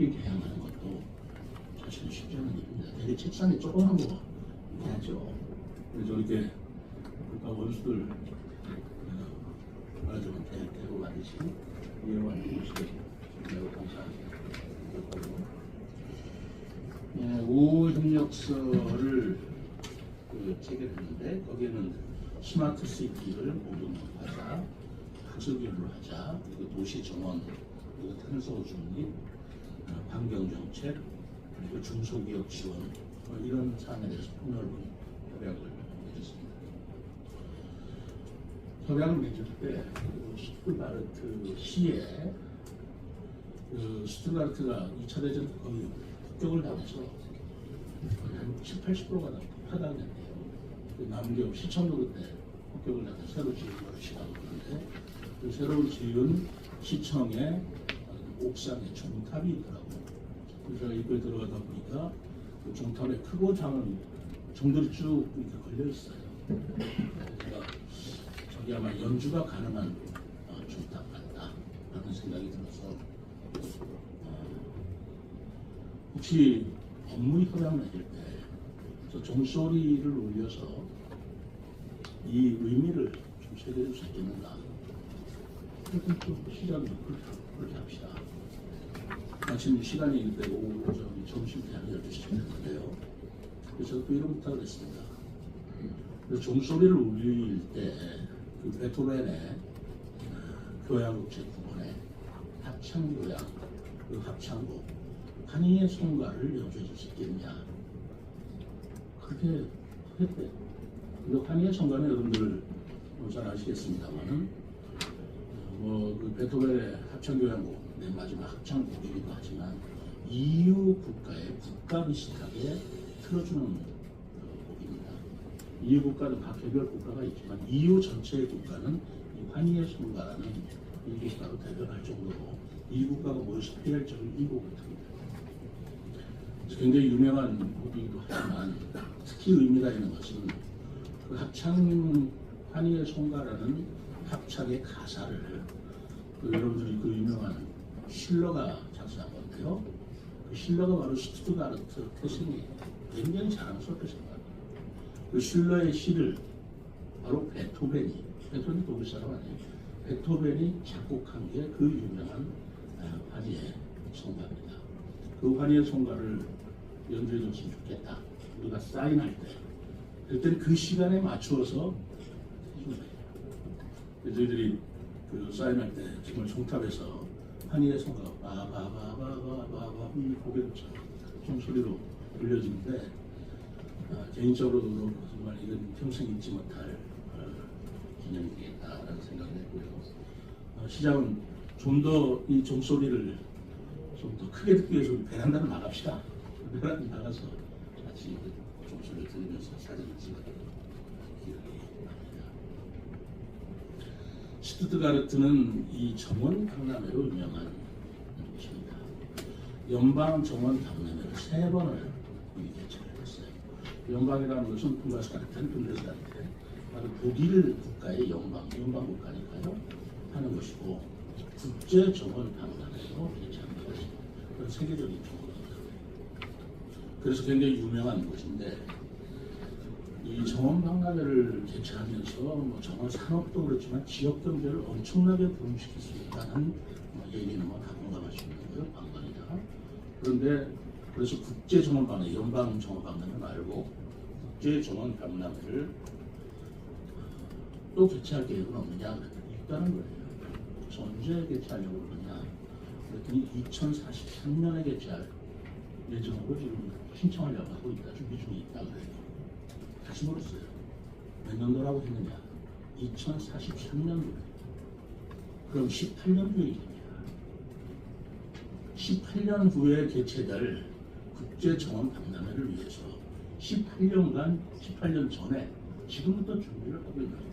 짧게 개항하는 것도 사실은 쉽지 않은 일입니다. 되게 책상에 조그만 거 해야죠. 그래서 이렇게 국가 원수들 말하자면 대로 가듯이 이해하는 것이 매우 감사합니다. 5월 협력서를 체결했는데 거기에는 스마트 시티를 모두 하자, 학습교육을 하자, 그리고 도시 정원, 그리고 탄소 중립, 환경 정책, 그리고 중소기업 지원 이런 사안에 대해서 폭넓은 협약을 맺었습니다. 협약을 맺을 때 슈투가르트 시에 슈투가르트가 2차 대전 거의 폭격을 당해서 거의 한 70~80%가 파당했네요. 남경 시청도 그때 폭격을 당해서 새로 지은 걸 시작하고 있는데 그 새로 지은 시청의 옥상에 종탑이 있더라고요. 그래서 입구에 들어가다 보니까 그 종탑에 크고 작은 종들이 쭉 이렇게 걸려 있어요. 제가 저기 아마 연주가 가능한 종탑 같다라는 생각이 들어서 혹시 업무 협약 맺을 때 저 종소리를 올려서 이 의미를 좀 소개해 줄 수 있겠는가? 그럼 좀 시작을 그렇게 합시다. 마침 시간이 그때 오후 점심 때 한 12시쯤 됐는데요. 그래서 또 이런 부탁을 했습니다. 그래서 종소리를 울릴 때 그 베토벤의 교향곡 제9번의 합창교향, 그 합창곡 한이의 성가를 연주해 줄 수 있겠냐? 그렇게 했대요. 그리고 한이의 성가는 여러분들 잘 아시겠습니다만은 그 베토벤의 합창교향곡 맨 마지막 합창곡이기도 하지만 EU 국가의 국가 비슷하게 틀어주는 곡입니다. EU 국가는 각 개별 국가가 있지만 EU 전체의 국가는 이 환희의 성가라는 이 국가로 대변할 정도로 이 국가가 모여서 회할 적인 이 곡을 듭니다. 굉장히 유명한 곡이기도 하지만 특히 의미가 있는 것은 그 합창 환희의 성가라는 합창의 가사를 여러분들이 그 유명한 실러가 작사한 건데요. 그 실러가 바로 슈투가르트 태생이 굉장히 자랑스럽게 생각합니다. 그 실러의 시를 바로 베토벤이 독일 사람 아니에요. 베토벤이 작곡한 게 그 유명한 환희의 성가입니다. 그 환희의 성가를 연주해 줬으면 좋겠다. 우리가 사인할 때 그때는 그 시간에 맞추어서 해준 거예요. 그래서 저희들이 그 사인할 때 정말 종탑에서 환희의 성가가 바바바바바바바 이 고개를 종소리로 들려지는데 개인적으로도 정말 이건 평생 잊지 못할 기념이겠다라는 생각을 했고요. 시장은 좀 더 이 종소리를 좀 더 크게 듣기 위해서 우리 베란다로 나갑시다. 베란다 나가서 같이 종소리를 들으면서 사진을 찍어요. 기억이 납니다. 슈투트가르트는 이 정원 박람회로 유명한 곳입니다. 연방 정원 박람회를 3번을 개최를 했어요. 연방이라는 것은 분데스가르텐 바로 독일 국가의 연방 국가니까요 하는 것이고 국제 정원 박람회로 개최한 것입니다. 그런 세계적인 정원 박람회. 그래서 굉장히 유명한 곳인데 이 정원 박람회를 개최하면서 정원 산업도 그렇지만 지역 경제를 엄청나게 부흥시킬 수 있다는 얘기는 다 공감할 수 있는 거예요. 방관이다. 그런데 그래서 국제 정원 박람회, 연방 정원 박람회 말고 국제 정원 박람회를 또 개최할 계획은 없느냐 그랬더니 있다는 거예요. 그래서 언제 개최하려고 그러냐 그랬더니 2043년에 개최할 예정으로 지금 신청하려고 하고 있다. 준비 중에 있다 그래요. 다시 물었어요. 몇 년도라고 했느냐? 2043년도래. 그럼 18년 후에 얘기입니다. 18년 후에 개최될 국제정원 박람회를 위해서 18년 전에 지금부터 준비를 하고 있는 거예요.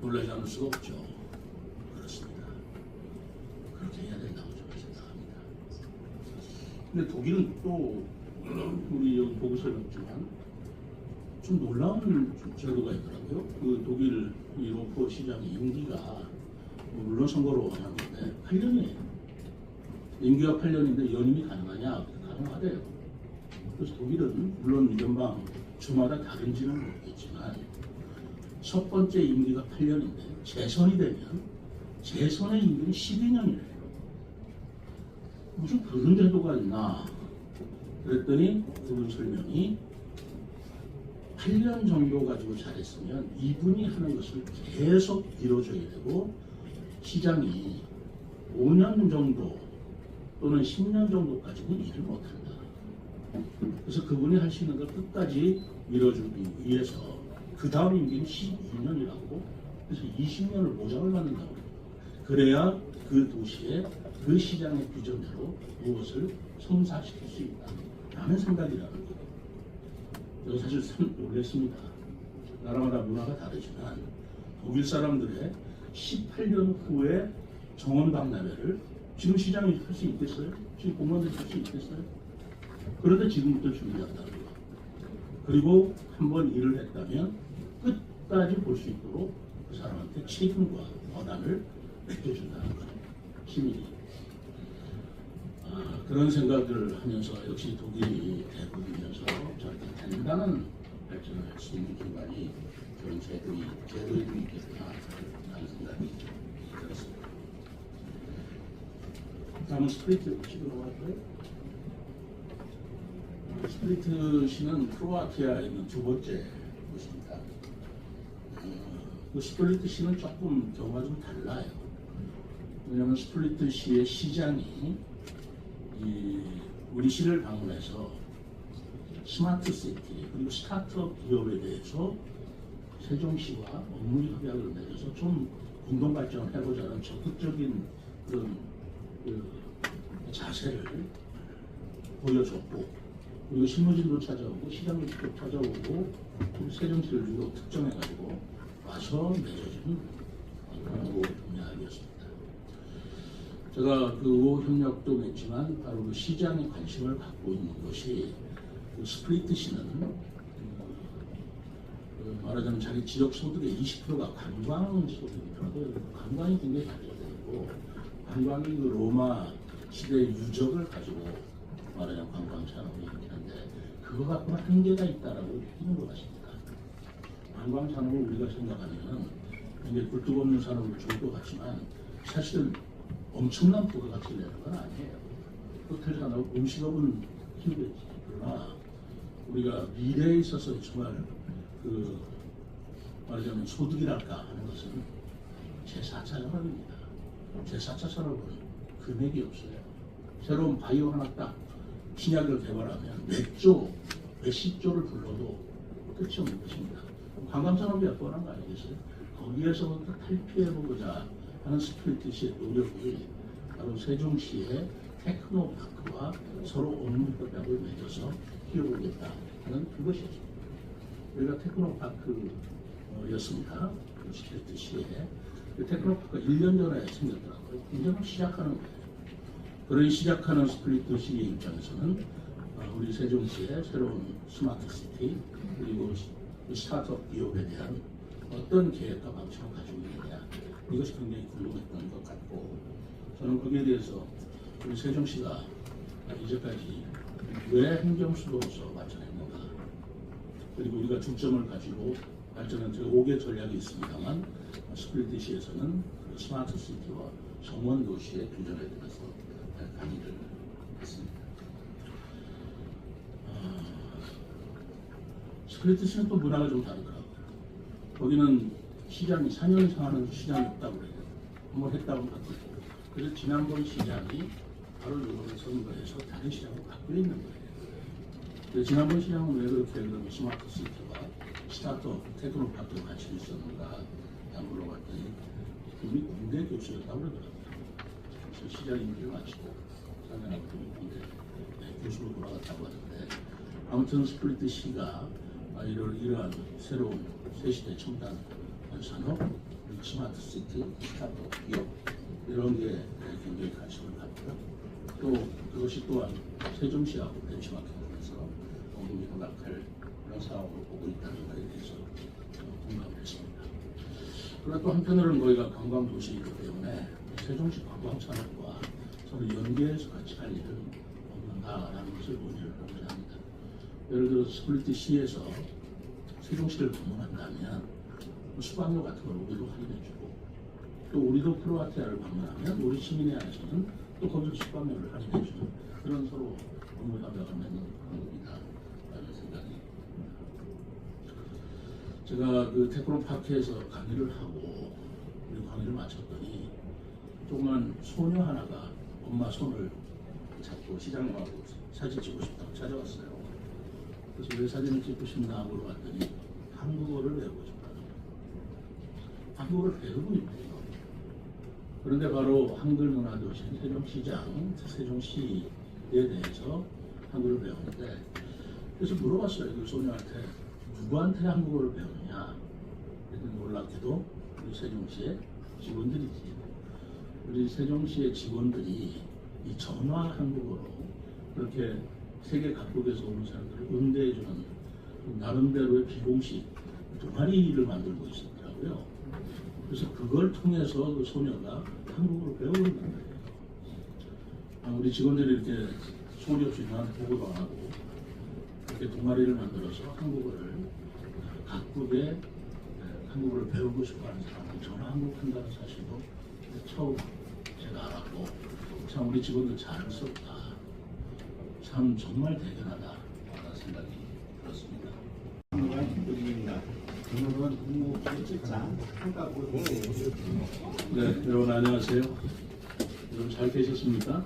놀라지 않을 수가 없죠. 그렇습니다. 그렇게 해야 된다고 저는 생각합니다. 근데 독일은 또 우리 여기 보고서에 없지만 좀 놀라운 제도가 있더라고요. 그 독일 이 로퍼 시장의 임기가 물론 선거로 하는 건데 있는데 8년이에요. 임기가 8년인데 연임이 가능하냐? 가능하대요. 그래서 독일은 물론 연방 주마다 다른지는 모르겠지만 첫 번째 임기가 8년인데 재선이 되면 재선의 임기는 12년이래요. 무슨 그런 제도가 있나? 그랬더니 그분 설명이 8년 정도 가지고 잘했으면 이분이 하는 것을 계속 이뤄줘야 되고 시장이 5년 정도 또는 10년 정도까지는 일을 못한다. 그래서 그분이 할 수 있는 걸 끝까지 이뤄주기 위해서 그 다음 임기는 12년이라고 그래서 20년을 보장을 받는다고 합니다. 그래야 그 도시에 그 시장의 비전대로 무엇을 성사시킬 수 있다. 라는 생각이라는 거예요. 저는 사실 참 놀랐습니다. 나라마다 문화가 다르지만 독일 사람들의 18년 후에 정원박람회를 지금 시장이 할 수 있겠어요? 지금 공무원들이 할 수 있겠어요? 그런데 지금부터 준비한다는 거예요. 그리고 한번 일을 했다면 끝까지 볼 수 있도록 그 사람한테 책임과 권한을 맡겨준다는 거예요. 시민이. 그런 생각을 하면서 역시 독일이 대국이면서 저렇게 단단한 발전을 할 수 있는 기반이 그런 제도에 좀 있겠구나 하는 생각이 들었습니다. 다음은 스플리트 시로 넘어갈까요? 스플리트 시는 크로아티아에 있는 두 번째 곳입니다. 그 스플리트 시는 조금 경우가 좀 달라요. 왜냐하면 스플리트 시의 시장이 우리 시를 방문해서 스마트 시티 그리고 스타트업 기업에 대해서 세종시와 업무 협약을 맺어서 좀 공동 발전을 해보자는 적극적인 그런 자세를 보여줬고 그리고 실무진도 찾아오고 시장도 직접 찾아오고 세종시를 주로 특정해가지고 와서 맺어진 그런 협약이었습니다. 제가 그 협력도 맺지만 바로 그 시장에 관심을 갖고 있는 것이 그 스플리트 시는 말하자면 자기 지역 소득의 20%가 관광 소득이더라고요. 관광이 굉장히 발전되고 관광이 그 로마 시대의 유적을 가지고 말하자면 관광 산업이 있는데 그거 갖고는 한계가 있다라고 느끼는 것 같습니다. 관광 산업을 우리가 생각하면 굉장히 굴뚝 없는 산업을 줄 것 같지만 사실은 엄청난 부가가치를 내는 건 아니에요. 호텔 산업, 음식업은 힘들지. 그러나 우리가 미래에 있어서 정말 그 말하자면 소득이랄까 하는 것은 제4차 산업입니다. 제4차 산업은 금액이 없어요. 새로운 바이오 하나 딱 신약을 개발하면 몇십 조를 불러도 끝이 없는 것입니다. 관광산업이 약관한 거 아니겠어요? 거기에서부터 탈피해보고자 하는 스플리트시의 노력이 바로 세종시의 테크노파크와 서로 업무 협약을 맺어서 키워보겠다 하는 그것이었습니다. 여기가 테크노파크였습니다. 스플리트시에 그 테크노파크가 1년 전에 생겼더라고요. 이제 막 시작하는 거예요. 그런 시작하는 스플리트시의 입장에서는 우리 세종시의 새로운 스마트시티 그리고 스타트업 기업에 대한 어떤 계획과 방침을 가지고 있느냐 이것이 굉장히 궁금했던 것 같고 저는 거기에 대해서 우리 세종시가 이제까지 왜 행정수도로서 발전했는가 그리고 우리가 중점을 가지고 발전한 5개 전략이 있습니다만 스플리트시에서는 스마트 시티와 정원 도시의 비전에 대해서 강의를 했습니다. 스플리트시는 또 문화가 좀 다르더라고요. 거기는 시장이 4년 이상 하는 시장이 없다고 그래요. 한번 했다고 바꾸고. 그래서 지난번 시장이 바로 이번에 선거에서 다른 시장으로 바뀌어 있는 거예요. 근데 지난번 시장은 왜 그렇게 그러면 스마트 시티와 스타트업 테크노파크로 같이 있었는가 물어봤더니 이미 군대 교수였다고 그러더라고요. 그래서 시장 임기를 마치고 4년하고 군대 교수로 돌아갔다고 하는데 아무튼 스플리트 시가 이러한 새로운 새시대 첨단 산업, 스마트 시티, 스타트업 기업 이런 게 굉장히 관심을 갖고요. 또 그것이 또한 세종시하고 벤치마킹하면서 공동이 협약할 그런 사업을 보고 있다는 것에 대해서 공감을 했습니다. 그러나 또 한편으로는 거기가 관광도시이기 때문에 세종시 관광산업과 서로 연계해서 같이 할 일은 없는가라는 것을 논의를 하고자 합니다. 예를 들어서 서울시에서 세종시를 방문한다면 수강료 같은 걸 우리도 할인해주고, 또 우리도 크로아티아를 방문하면 우리 시민회 안에서는 또 거기서 수강료를 할인해주는 그런 서로 업무 협약을 맺는 겁니다. 라는 생각이. 제가 그 테크노파크에서 강의를 하고 우리 강의를 마쳤더니 조그만 소녀 하나가 엄마 손을 잡고 시장님하고 사진 찍고 싶다고 찾아왔어요. 그래서 왜 사진을 찍고 싶나 물어봤더니 한국어를 배우고 싶다는 거예요. 한국어를 배우고 있대요. 그런데 바로 한글문화도시 세종시장, 세종시에 대해서 한국어를 배우는데, 그래서 물어봤어요. 그 소녀한테 누구한테 한국어를 배우느냐. 그랬더니 놀랍게도 우리 세종시의 직원들이지. 우리 세종시의 직원들이 이 전화 한국어로 그렇게 세계 각국에서 오는 사람들을 응대해주는 나름대로의 비공식 동아리를 만들고 있었더라고요. 그래서 그걸 통해서 그 소녀가 한국어를 배우는 거예요. 우리 직원들이 이렇게 소리 없이 저한테 보고도 안 하고 이렇게 동아리를 만들어서 한국어를 각국의 한국어를 배우고 싶어하는 사람들 전화 한국 한다는 사실도 처음 제가 알았고, 참 우리 직원들 자랑스럽다. 참 정말 대견하다 라는 생각이 들었습니다. 오늘은 국무실장 평가고 네, 여러분 안녕하세요. 여러분 잘 계셨습니까?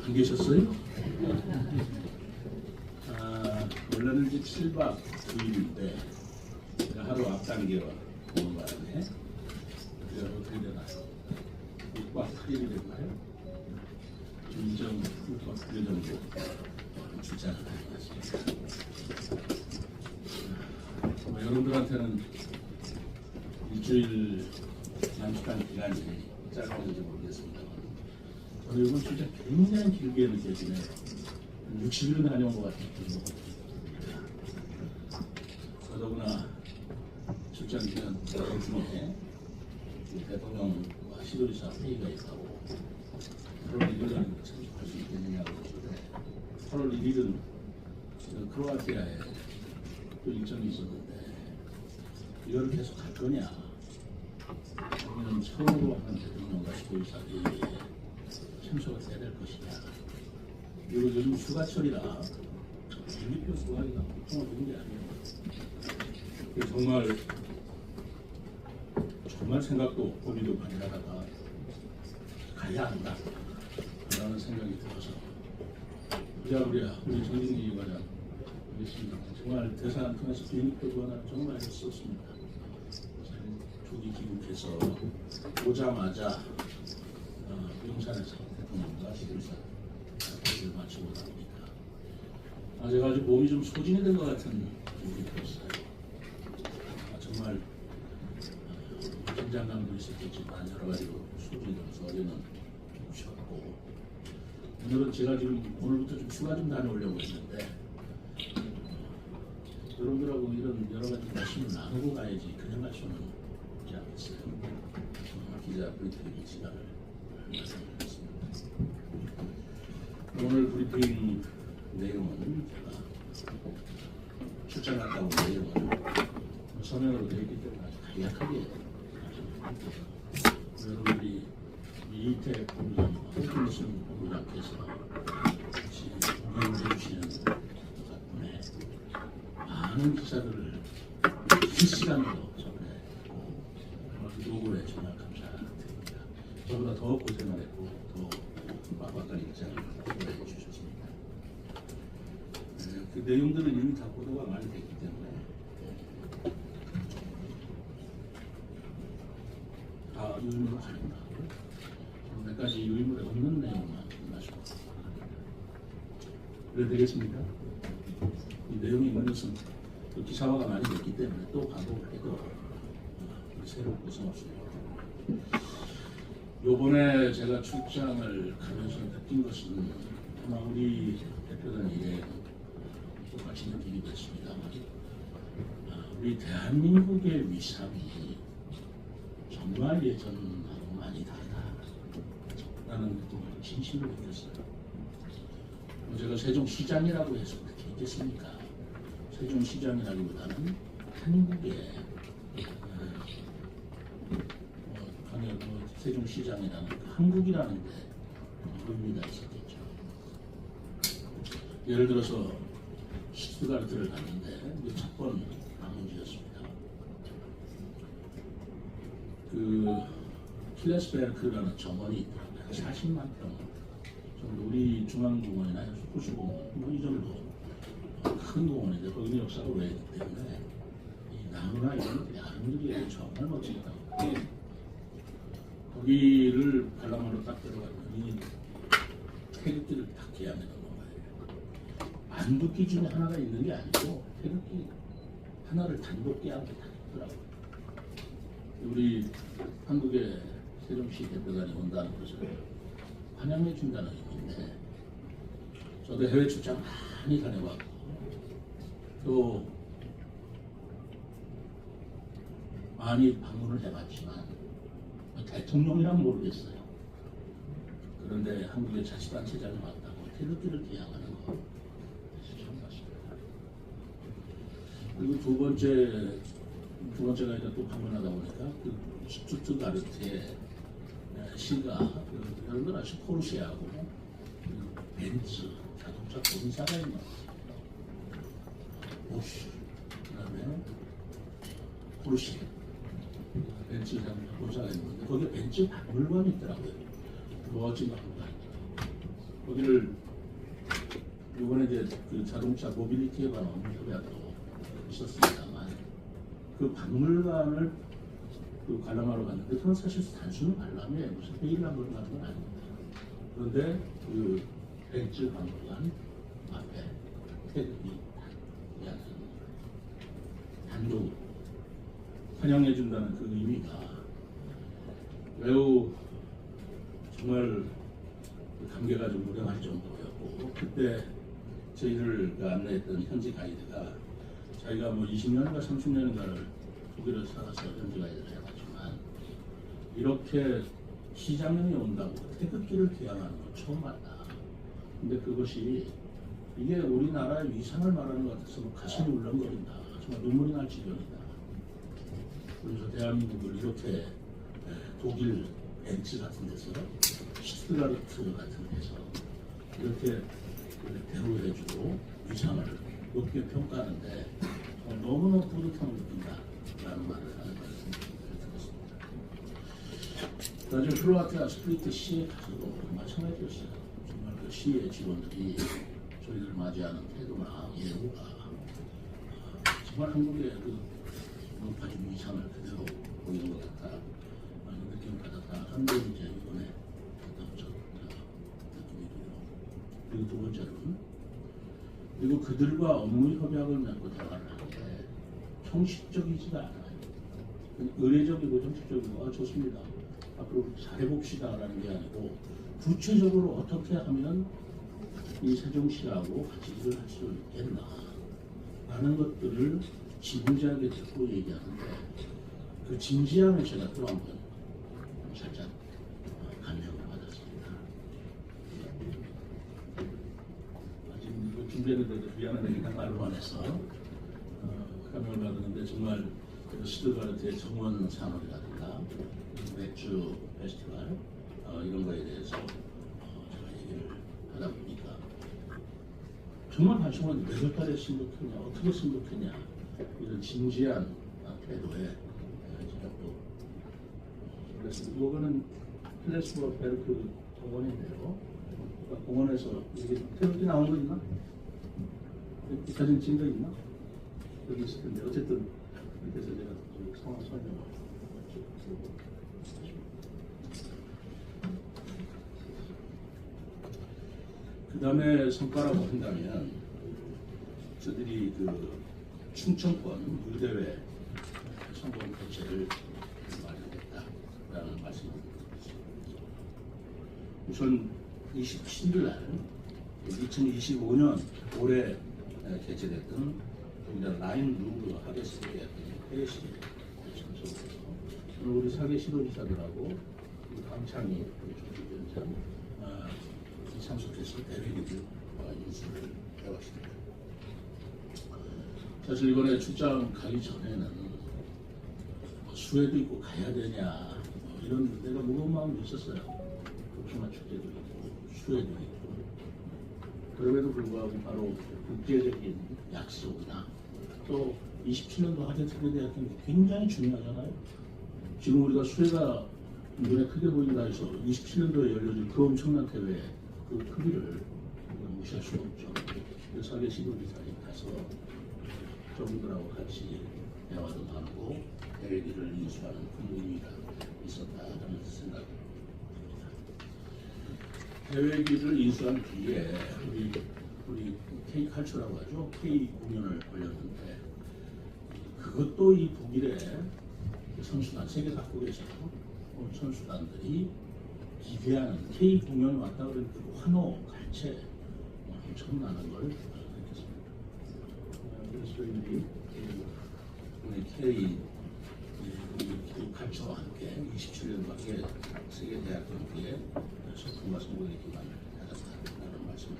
안 계셨어요? 원래는 이제 7박 9일인데 제가 하루 앞당겨 보는 바람에 그게 어떻게 되나요? 6박 8일이 됐나요? 일정 6박 8일 정도 출장을 다녀왔습니다. 여러분들한테는 일주일 단축한 기간이 짧아질지 모르겠습니다만 저는 이번 출장 굉장히 길게 느껴지네요. 60일은 다녀온 것 같은 그런 것 같습니다. 더더구나 출장 기간 중에 대통령과 시도지사 회의가 있다고 8월 1일에 참석할 수 있겠느냐고 그러는데 8월 1일은 크로아티아에 또 일정이 있었는데 이걸 계속 할 거냐? 우리는 처음으로 하는 대통령과 시도지사 회의에 참석을 해야 될 것이냐? 그리고 요즘 휴가철이라 비행기표 구하기가 보통 어려운 게 아니에요. 정말 생각도 고민도 많이 하다가 가야 한다 라는 생각이 들어서 부랴부랴 우리 정진기 과장 있습니다. 정말 대사안 통해서 비행기표 구하는 정말 했었습니다. 조기 귀국해서 오자마자 용산에서 대통령과 시도지사 회의를 마치고 나오니까 제가 아주 몸이 좀 소진이 된 것 같은 기분이 들었어요. 정말 긴장감도 있었겠지만 여러 가지로 소진이 되면서 어제는 좀 쉬었고, 오늘은 제가 지금 오늘부터 좀 휴가 좀 다녀오려고 했는데 여러분들하고 이런 여러 가지 말씀을 나누고 가야지 그냥 갈 수는 없지 않겠어요. 기자 브리핑 시간을 말씀드리겠습니다. 오늘 브리핑 내용은 제가 출장 갔다 온 내용을 서면으로 되어 있기 때문에 아주 간략하게 여러분들이 이태ек 본부장과 홍준순 본부장께서 같이 공연을 해주시는 덕분에 많은 기사들을 실시간으로 접해고 그 노고에 정말 감사드립니다. 저보다 더 고생을 했고 더 빡빡한 입장을 보여해 주셨습니다. 그 내용들은 이미 다 보도가 많이 됐기 때문에 다 유인으로 가린다. 몇 가지 유인물에 없는 내용만 말씀드립니다. 그래도 되겠습니까? 이 내용이 있는 것은 또 기사화가 많이 됐기 때문에 또 반복을 해도 새로운 것은 없습니다. 요번에 제가 출장을 가면서 느낀 것은 아마 우리 대표단에게 똑같이 느끼기도 했습니다만 우리 대한민국의 위상이 정말 예전하고 많이 다르다라는 느낌을 진심으로 느꼈어요. 제가 세종시장이라고 해서 그렇게 있겠습니까? 세종시장이라기보다는 한국의 세종시장이라는 그 한국이라는 데 의미가 있었겠죠. 예를 들어서 슈트가르트를 갔는데 첫 번 방문지였습니다. 그 킬레스베르크라는 정원이 있더라고요. 40만 평 정도. 우리 중앙공원이나 후쿠시공원 이 정도 큰 공원인데 거기는 역사가 오래됐기 때문에 이 나무나 이런 것들이 아름드리게 정말 멋지더라고요. 거기를 관람하러 딱 들어갔더니 태극기를 딱 개양해 놓은 거예요. 만두기 중에 하나가 있는 게 아니고 태극기 하나를 단독 개양해 딱 있더라고요. 우리 한국의 세종시 대표단이 온다는 것을 환영해 준다는 의미인데, 저도 해외 출장 많이 다녀봤고 또 많이 방문을 해봤지만 대통령이란 모르겠어요. 그런데 한국의 자치단체장이 왔다고 태극기를 개양하는 거 처음 봤습니다. 그리고 두 번째가 이제 또 방문하다 보니까 그 슈투트가르트의 시가 여러분들 아시죠? 포르쉐하고 벤츠 자동차 본사가 있는 것 같아요. 보쉬, 그다음에 포르쉐, 벤츠 자동차 본사가 있는데 거기에 벤츠 박물관이 있더라고요. 멋진 박물관. 거기를 이번에 이제 그 자동차 모빌리티에 관한 협약도 있었습니다만 그 박물관을 그 관람하러 갔는데 그건 사실 단순한 관람이에요. 무슨 회의를 한 번 가는 건 아닙니다. 그런데 그 벤츠 박물관 앞에 태극기 단독 환영해준다는 그 의미가 매우 정말 감개가 좀 무량할 정도였고, 그때 저희를 안내했던 현지 가이드가 자기가 뭐 20년인가 30년인가를 독일에 살아서 현지 가이드를 해봤지만 이렇게 시장님이 온다고 태극기를 개양하는 건 처음 봤다. 근데 그것이 이게 우리나라의 위상을 말하는 것 같아서 가슴이 울렁거린다. 정말 눈물이 날 지경이다. 그래서 대한민국을 이렇게 독일 벤츠 같은 데서 슈트가르트 같은 데서 이렇게 대우해주고 위상을 높게 평가하는데 너무너무 뿌듯함을 느낀다라는 말을 하는 말씀을 들었습니다. 나중에 크로아티아 스플리트 시에 가서도 마찬가지였어요. 정말 그 시의 직원들이 저희들 맞이하는 태도나 예우가 정말 한국의 그 높아진 위상을 그대로 보이는 것 같다, 느낌을 받았다. 한데 이제 이번에 느낌이 들어요. 그리고 두 번째로는 그리고 그들과 업무 협약을 맺고 대화를 하는데 형식적이지가 않아요. 의례적이고 형식적이고 좋습니다. 앞으로 잘해봅시다라는 게 아니고 구체적으로 어떻게 하면 이 세종시하고 같이 일을 할 수 있겠나 라는 것들을 진지하게 듣고 얘기하는데 그 진지함에 제가 또 한 번 살짝 감명을 받았습니다. 지금 이거 준비했는데도 미안한데 그냥 말로만 해서 감명을 받았는데 정말 슈트가르트의 정원 산업이라든가 맥주 페스티벌 이런 거에 대해서 제가 얘기를 하다 보니까 정말 관심은 몇 달에 승복했냐, 어떻게 승복했냐 이런 진지한 태도에 제가 또 그래서 이거는 킬레스베르크 공원인데요. 그러니까 공원에서 이게 태극기 나온 거 있나? 이 사진 찍은 거 있나? 여기 있을 텐데 어쨌든 그래서 제가 상황 설명을 그 다음에 성과라고 한다면 저들이 그 충청권 물대회 성공 개최를 마련했다라는 말씀을 드리겠습니다. 우선 27일 날 2025년 올해 개최됐던 우리나라 라인 루브 하게스에 대한 회의식에 참석해서 우리 사계 시도지사들하고 우리 강창희 조직위원장 참석해서 대회를 인수를 해왔습니다. 사실 이번에 출장 가기 전에는 수해도 있고 가야 되냐 이런 내가 무거운 마음이 있었어요. 복숭아 축제도 있고 수해도 있고 그럼에도 불구하고 바로 국제적인 약속이나 또 27년도 하계특별대학교는 굉장히 중요하잖아요. 지금 우리가 수혜가 눈에 크게 보인다 해서 27년도에 열려진 그 엄청난 대회 그 크기를 우리가 무시할 수 없죠. 그래서 사계 시도지사에 가서 저분들하고 같이 대화도 나누고 대회기를 인수하는 큰 의미가 있었다는 생각입니다. 대회기를 인수한 뒤에 우리 K컬처라고 하죠. K 공연을 벌였는데 그것도 이 독일의 선수단 세계 각국에서 선수단들이 기대하는 K 공연이 왔다 그러니까 그 환호 갈채 엄청나는 걸 느꼈습니다. 그래서 우리 K 컬처와 함께 27년밖에 세계 대학 경기에 소통과 성공의 기반을 가졌다는 말씀을.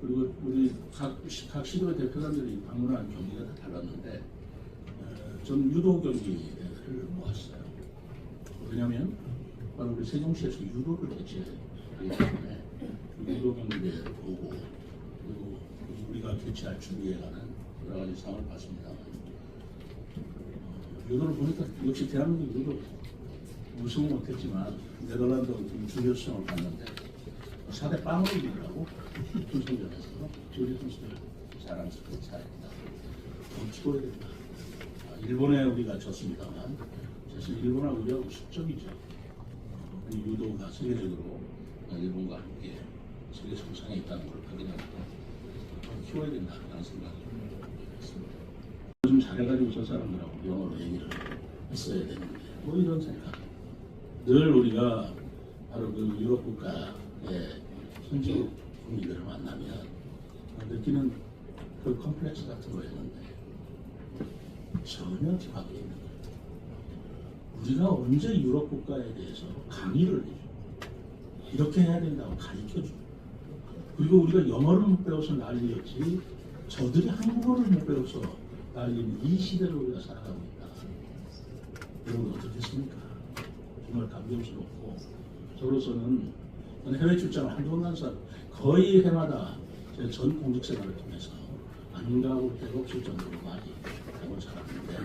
그리고 우리 각 시도의 대표단들이 방문한 경기가 다 달랐는데 전 유도 경기를 모았어요. 왜냐하면 바로 우리 세종시에서 유도를 개최하기 때문에 유도 경기를 보고 그리고 우리가 개최할 준비해가는 여러 가지 상을 봤습니다. 유도를 보니까 역시 대한민국 유도 우승은 못했지만 네덜란드 준결승을 갔는데 4대 빵으로 이기더라고. 분선전에서 우리 선수들 자랑스럽게 잘했다. 좀 키워야 된다. 일본에 우리가 졌습니다만 사실 일본하고 우리하고 숙적이죠. 우리 유도가 세계적으로 일본과 함께 세계 정상에 있다는 걸 확인하고 좀 키워야 된다는 생각을 했습니다. 좀 잘해가지고 저 사람들하고 영어로 얘기를 했어야 되는데 뭐 이런 생각. 늘 우리가 바로 그 유럽 국가의 선진국 국민들을 만나면 느끼는 그 컴플렉스 같은 거였는데 전혀 뒤바뀌어 있는 거예요. 우리가 언제 유럽 국가에 대해서 강의를 해줘. 이렇게 해야 된다고 가르쳐줘. 그리고 우리가 영어를 못 배워서 난리였지 저들이 한국어를 못 배워서 난리는 이 시대를 우리가 살아가고 있다. 여러분 어떻겠습니까? 정말 감동스럽고 저로서는 해외 출장을 한동안 간 사람 거의 해마다 제 전 공직 생활을 통해서 안 가볼 데가 없을 정도로 많이 가본 사람인데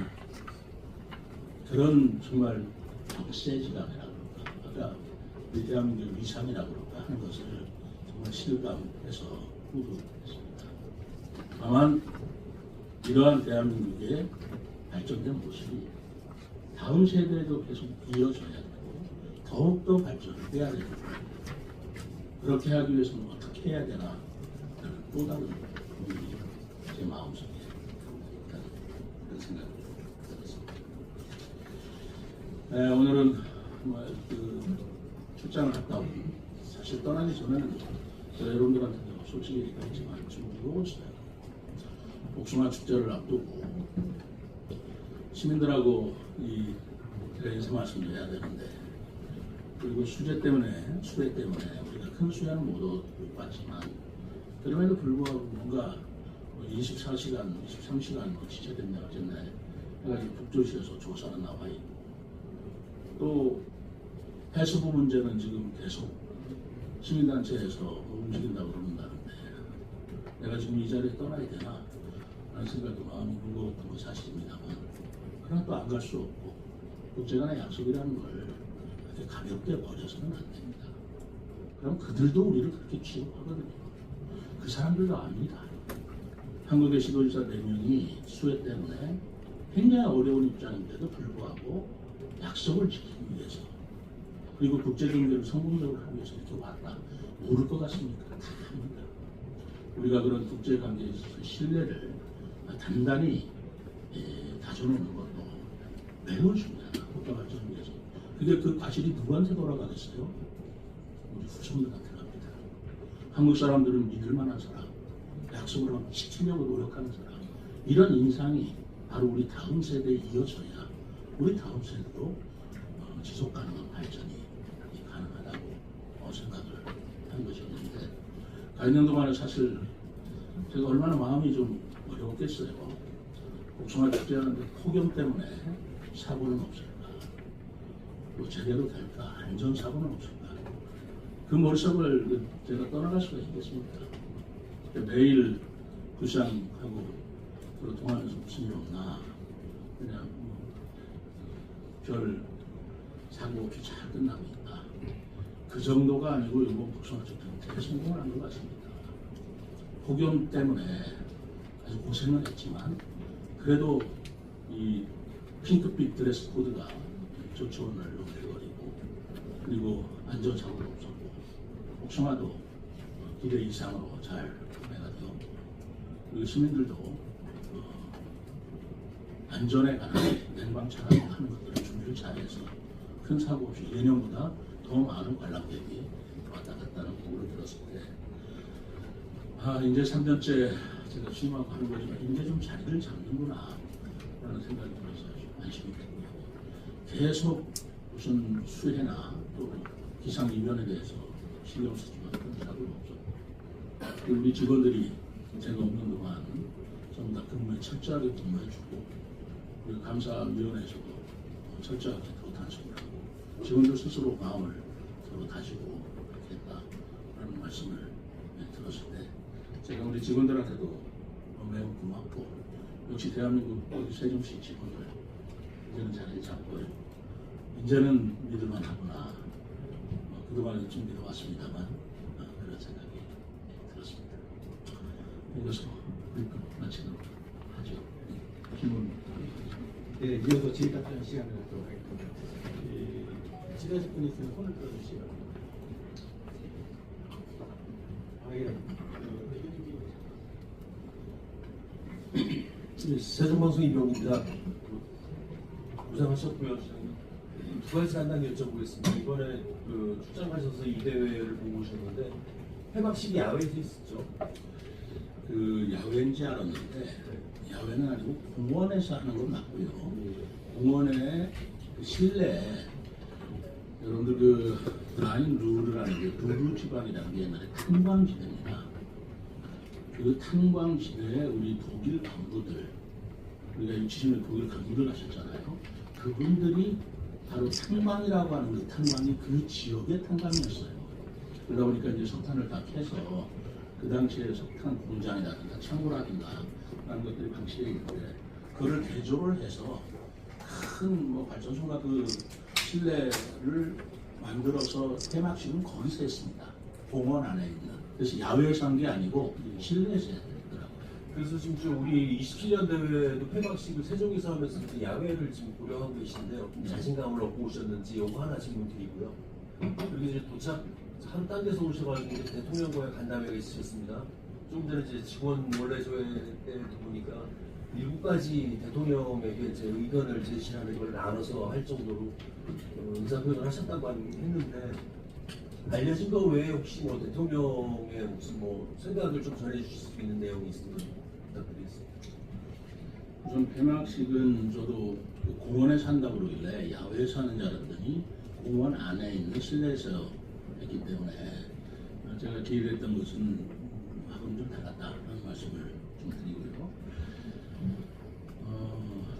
그런 정말 박세지감이라고 그럴까 아까 우리 대한민국 위상이라고 그럴까 하는 것을 정말 실감해서 뿌듯했습니다. 다만 이러한 대한민국의 발전된 모습이 다음 세대에도 계속 이어져야 되고 더욱더 발전을 해야 되고 그렇게 하기 위해서는 어떻게 해야 되나 또 다른 고민이 제 마음속에 그런 생각이 들었습니다. 네, 오늘은 그 출장을 갔다 온 사실 떠나기 전에는 여러분들한테도 솔직히 얘기했지만 좀 무거웠어요. 복숭아 축제를 앞두고 시민들하고 이 인사 말씀을 해야 되는데 그리고 수해 때문에 우리가 큰 수혜는 못 받지만 그럼에도 불구하고 뭔가 24시간, 23시간 지체됐네 어쨌네 해가지고 북조시에서 조사는 나와 있고 또 해수부 문제는 지금 계속 시민단체에서 움직인다고 그러는다는데 내가 지금 이 자리에 떠나야 되나 라는 생각도 마음이 무거웠던 건 사실입니다만 그러나 또 안 갈 수 없고 국제간의 약속이라는 걸 그렇게 가볍게 버려서는 안 됩니다. 그럼 그들도 우리를 그렇게 취급하거든요. 그 사람들도 압니다. 한국의 시도지사 4명이 수해 때문에 굉장히 어려운 입장인데도 불구하고 약속을 지키기 위해서 그리고 국제경제를 성공적으로 하기 위해서 이렇게 왔다. 모를 것 같습니까? 다 압니다. 우리가 그런 국제관계에 있어서 신뢰를 단단히 다져놓는 것도 매우 중요하다. 국가 발전을 위해서. 근데 그 과실이 누구한테 돌아가겠어요? 우리 후손들한테 갑니다. 한국 사람들은 믿을 만한 사람, 약속을 지키려고 노력하는 사람, 이런 인상이 바로 우리 다음 세대에 이어져야 우리 다음 세대도 지속 가능한 발전이 가능하다고 생각을 한 것이었는데, 가는 동안에 사실 제가 얼마나 마음이 좀 어려웠겠어요. 복숭아 축제하는데 폭염 때문에 사고는 없을까? 또 제대로 될까? 안전사고는 없을까? 그 머릿속을 제가 떠나갈 수가 있겠습니까? 매일 구상하고 그리고 통화하면서 무슨 일 없나? 그냥 별 사고 없이 잘 끝나고 있다. 그 정도가 아니고 이번 복숭아 축제는 대성공을 한 것 같습니다. 폭염 때문에 아주 고생을 했지만 그래도 이 핑크빛 드레스 코드가 저초원을 넘겨버리고 그리고 안전사고도 없었고 복숭아도 기대 이상으로 잘 구매가 되었고 그리고 시민들도 안전에 관한 냉방차라고 하는 것들을 준비를 잘해서 큰 사고 없이 예년보다 더 많은 관람객이 왔다 갔다는 보고를 들었을 때 이제 3년째 제가 취임하고 하는 거지만 이제 좀 자리를 잡는구나 라는 생각이 들어서 안심이 됐고요. 계속 무슨 수해나 또 기상이변에 대해서 신경 쓰지만 그런 사고는 없었고 우리 직원들이 제가 없는 동안 전부 다 근무에 철저하게 근무해주고 그리고 감사위원회에서도 철저하게 또 단속을 하고 직원들 스스로 마음을 서로 다지고 했다라는 말씀을 들었을 때 제가 우리 직원들한테도 매우 고맙고 역시 대한민국 세종시 직원들 이제는 자리 잡고요. 이제는 믿을만 하구나. 그동안은 좀 믿어왔습니다만 그런 생각이 들었습니다. 이것으로 마치도록 하죠. 김원 네, 이어서 질의답변 시간을 갖도록 하겠습니다. 지도하실 분이 있으면 손을 들어주시기 바랍니다. 세종방송 이병입니다. 고생하셨고요. 두 가지 간단히 여쭤보겠습니다. 이번에 출장 가셔서 이 대회를 보고 오셨는데 폐막식이 야외에서 있었죠? 그 야외인지 알았는데 야외는 아니고 공원에서 하는 건 맞고요. 공원의 그 실내 여러분들 그 라인 룰이라는 게 루루 지방이라는 게 옛날에 탄광지대입니다. 그 탄광지대에 우리 독일 간부들 우리가 60년에 독일 간부들 하셨잖아요. 그분들이 바로 탄광이라고 하는 그 탄광이 그 지역의 탄광이었어요. 그러다 보니까 이제 석탄을 다 캐서 그 당시에 석탄 공장이라든가 창고라든가 라는 것들이 방치되어 있는데 그거를 개조를 해서 큰 뭐 발전소가 그 실내를 만들어서 폐막식은 거기서 했습니다. 공원 안에 있는. 그래서 야외에서 한 게 아니고 실내에서 해야 되더라고요. 그래서 지금 우리 27년 대회도 폐막식을 세종에서 하면서 야외를 지금 고려하고 계신데요. 자신감을 얻고 오셨는지 요거 하나 질문 드리고요. 그리고 이제 도착 한 딴 데서 오셔가지고 이제 대통령과의 간담회가 있으셨습니다. 좀 전에 이제 직원 원래조회 때 보니까 7가지 대통령에게 이제 의견을 제시하는 걸 나눠서 할 정도로 의사표현을 하셨다고 했는데 알려진 거 외에 혹시 뭐 대통령의 무슨 뭐 생각을 좀 전해주실 수 있는 내용이 있으면 부탁드리겠습니다. 우선 폐막식은 저도 그 공원에서 한다고 그러길래 야외에서 하는 줄 알았더니 공원 안에 있는 실내에서 했기 때문에 제가 기대했던 것은 하고는 좀 달랐다는 말씀을 좀 드리고요.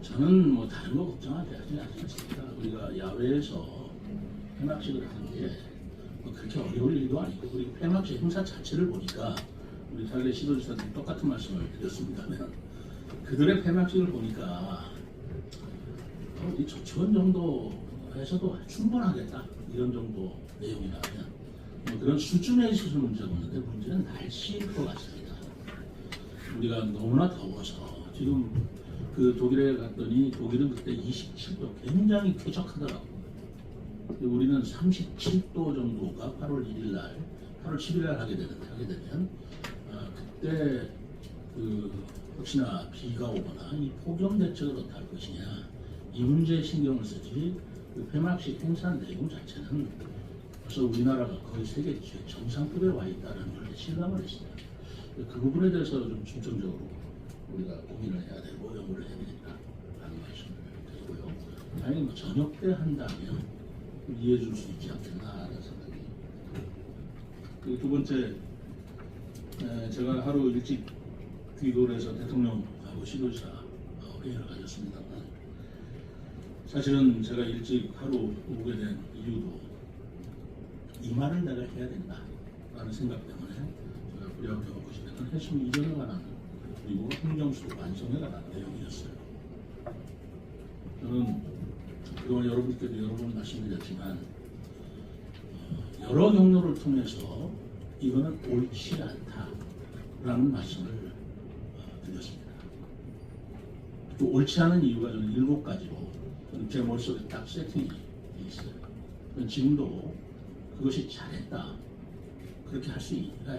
저는 뭐 다른 거 걱정하지 않습니다. 우리가 야외에서 폐막식을 하는 게 뭐 그렇게 어려울 일도 아니고 그리고 폐막식 행사 자체를 보니까 우리 사회 시도지사들이 똑같은 말씀을 드렸습니다만 그들의 폐막식을 보니까 이 저초원 정도 해서도 충분하겠다 이런 정도 내용이라면 뭐 그런 수준에 있어서 문제가 없는데 문제는 날씨일 것 같습니다. 우리가 너무나 더워서 지금 그 독일에 갔더니 독일은 그때 27도 굉장히 쾌적하더라고요. 우리는 37도 정도가 8월 1일 날, 8월 10일 날 하게 되면 그때 그 혹시나 비가 오거나 이 폭염 대책을 어떻게 할 것이냐 이 문제에 신경을 쓰지 그 폐막식 행사 내용 자체는 벌써 우리나라가 거의 세계 정상급에 와 있다는 걸 실감을 했습니다. 그 부분에 대해서 좀 중점적으로 우리가 고민을 해야 되고 연구를 해야 되겠다라는 말씀을 드리고요. 다행히 뭐 저녁 때 한다면 이해해 줄 수 있지 않겠나 하는 생각이. 그리고 두 번째, 제가 하루 일찍 귀국을 해서 대통령하고 시도지사 회의를 가졌습니다만, 사실은 제가 일찍 하루 오게 된 이유도 이 말을 내가 해야 된다라는 생각 때문에 제가 부랴부랴 오고 싶은 해충 이전에 관한 그리고 행정수도 완성에 관한 내용이었어요. 저는 그동안 여러분께도 여러 번 말씀드렸지만 여러 경로를 통해서 이거는 옳지 않다라는 말씀을 드렸습니다. 그 옳지 않은 이유가 저는 7가지로 제 머릿속에 딱 세팅이 있어요. 지금도 그것이 잘했다, 그렇게 할 수 있다,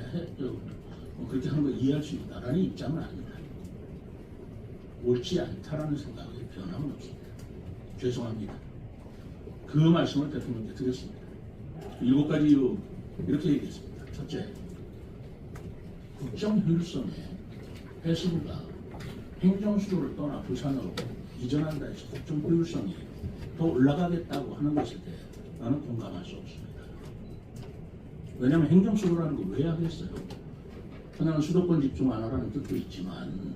그렇게 하는 걸 이해할 수 있다라는 입장은 아닙니다. 옳지 않다라는 생각에 변함은 없습니다. 죄송합니다. 그 말씀을 대통령께 드렸습니다. 7가지 이유 이렇게 얘기했습니다. 첫째, 국정 효율성에 해수부가 행정수도를 떠나 부산으로 이전한다 해서 국정 효율성이 더 올라가겠다고 하는 것에 대해 나는 공감할 수 없습니다. 왜냐하면 행정수도라는 걸 왜 하겠어요? 그냥 수도권 집중 안 하라는 뜻도 있지만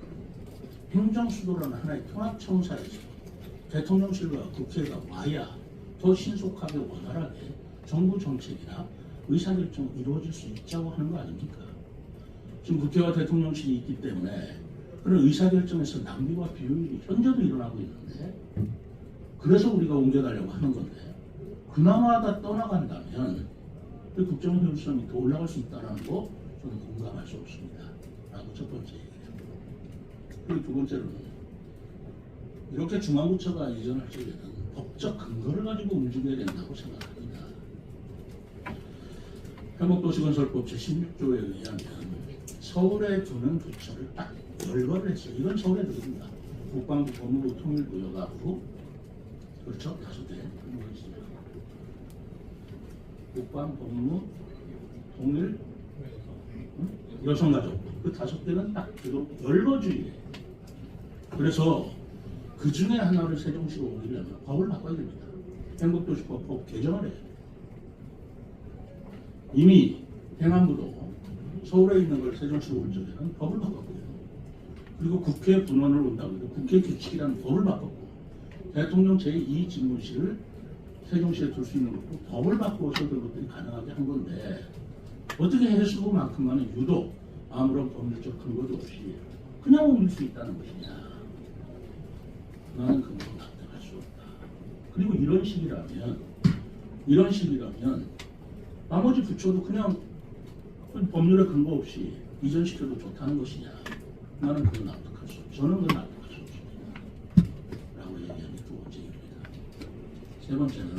행정수도라는 하나의 통합청사에서 대통령실과 국회가 와야 더 신속하게 원활하게 정부 정책이나 의사결정이 이루어질 수 있자고 하는 거 아닙니까? 지금 국회와 대통령실이 있기 때문에 그런 의사결정에서 낭비와 비효율이 현재도 일어나고 있는데, 그래서 우리가 옮겨가려고 하는 건데, 그나마 다 떠나간다면 그 국정 효율성이 더 올라갈 수 있다는 거 저는 공감할 수 없습니다. 라고 첫 번째 얘기예요. 그리고 두 번째로는 이렇게 중앙부처가 이전할 적에는 법적 근거를 가지고 움직여야 된다고 생각합니다. 한국도시건설법 제16조에 의하면 서울에 두는 부처를 딱 열거를 했어요. 이건 서울에 들어옵니다. 국방부, 법무부, 통일부, 여가부, 그렇죠? 5개 있습니다. 국방, 법무, 통일, 여성가족부, 그 5개는 딱 열거주의예요. 그래서 그 중에 하나를 세종시로 옮기려면 법을 바꿔야 됩니다. 행복도시법 개정을 해요. 이미 행안부도 서울에 있는 걸 세종시로 올 적에는 법을 바꿨고요. 그리고 국회 분원을 온다고 해도 국회 규칙이라는 법을 바꿨고, 대통령 제2집무실을 세종시에 둘 수 있는 것도 법을 바꾸어서 그런 것들이 가능하게 한 건데, 어떻게 해수부만큼만은 유독 아무런 법률적 근거도 없이 그냥 옮길 수 있다는 것이냐. 나는 그건 납득할 수 없다. 그리고 이런 식이라면 나머지 부처도 그냥 법률에 근거 없이 이전시켜도 좋다는 것이냐. 나는 그건 납득할 수 없다. 저는 그건 납득할 수 없습니다. 라고 얘기하는 게 두 번째 얘기입니다. 세 번째는